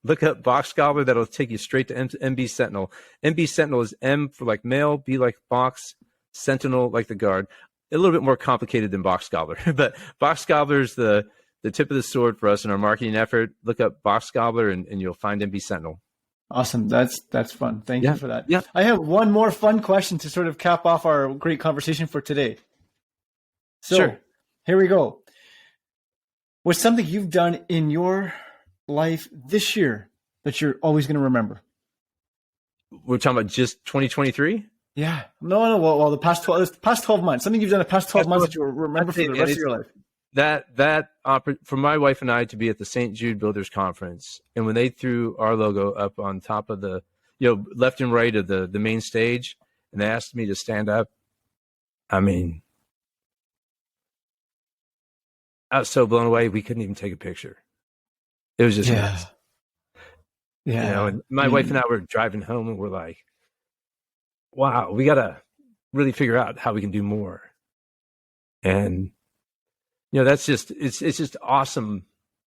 look up Box Gobbler. That'll take you straight to MB Sentinel. MB Sentinel is M for like mail, B like box, Sentinel like the guard. A little bit more complicated than Box Gobbler, but Box Gobbler is the tip of the sword for us in our marketing effort. Look up Box Gobbler and you'll find MB Sentinel. Awesome. That's fun. Thank you for that. Yeah. I have one more fun question to sort of cap off our great conversation for today. So sure. Here we go. What's something you've done in your life this year that you're always going to remember? We're talking about just 2023? Yeah. No. Well, the past 12 months, something you've done the past 12 months that you'll remember for the rest of your life. That for my wife and I to be at the St. Jude Builders Conference, and when they threw our logo up on top of the, left and right of the main stage, and they asked me to stand up, I mean, I was so blown away we couldn't even take a picture. It was just nuts. Yeah. And my wife and I were driving home, and we're like, wow, we got to really figure out how we can do more. And, that's just, it's just awesome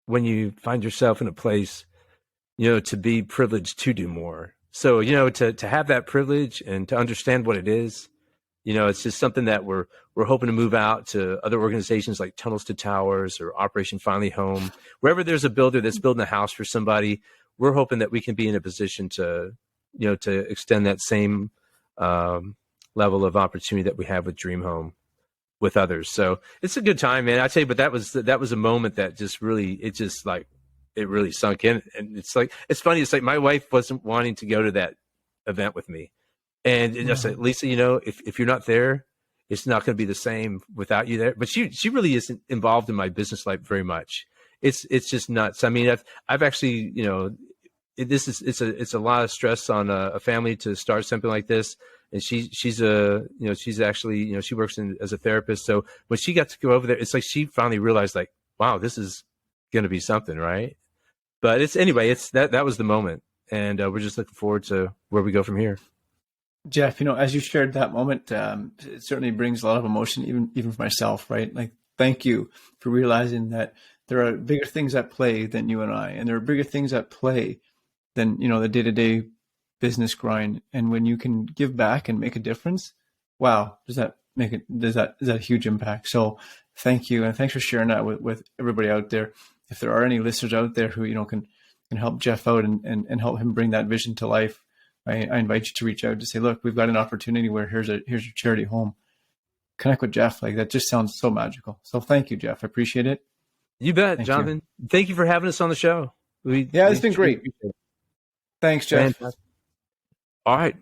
when you find yourself in a place, to be privileged to do more. So, to have that privilege and to understand what it is, it's just something that we're hoping to move out to other organizations like Tunnels to Towers or Operation Finally Home. Wherever there's a builder that's building a house for somebody, we're hoping that we can be in a position to, to extend that same level of opportunity that we have with Dream Home with others. So it's a good time, man. I tell you, but that was a moment that just really, it really sunk in. And it's funny. It's like my wife wasn't wanting to go to that event with me. And I said, Lisa, if you're not there, it's not going to be the same without you there. But she really isn't involved in my business life very much. It's just nuts. I mean, I've actually, it's a lot of stress on a family to start something like this. And she's actually, she works as a therapist. So when she got to go over there, it's like she finally realized, like, wow, this is going to be something, right? But that was the moment, and we're just looking forward to where we go from here. Jeff, as you shared that moment, it certainly brings a lot of emotion, even for myself, right? Like, thank you for realizing that there are bigger things at play than you and I, and there are bigger things at play than, the day-to-day business grind. And when you can give back and make a difference, wow, does that a huge impact? So thank you. And thanks for sharing that with everybody out there. If there are any listeners out there who, can help Jeff out and help him bring that vision to life, I invite you to reach out to say, look, we've got an opportunity where here's your charity home. connect with Jeff. Like that just sounds so magical. So thank you, Jeff. I appreciate it. You bet, Thank Jonathan. Thank you for having us on the show. It's been great. Thanks, Jeff. Fantastic. All right.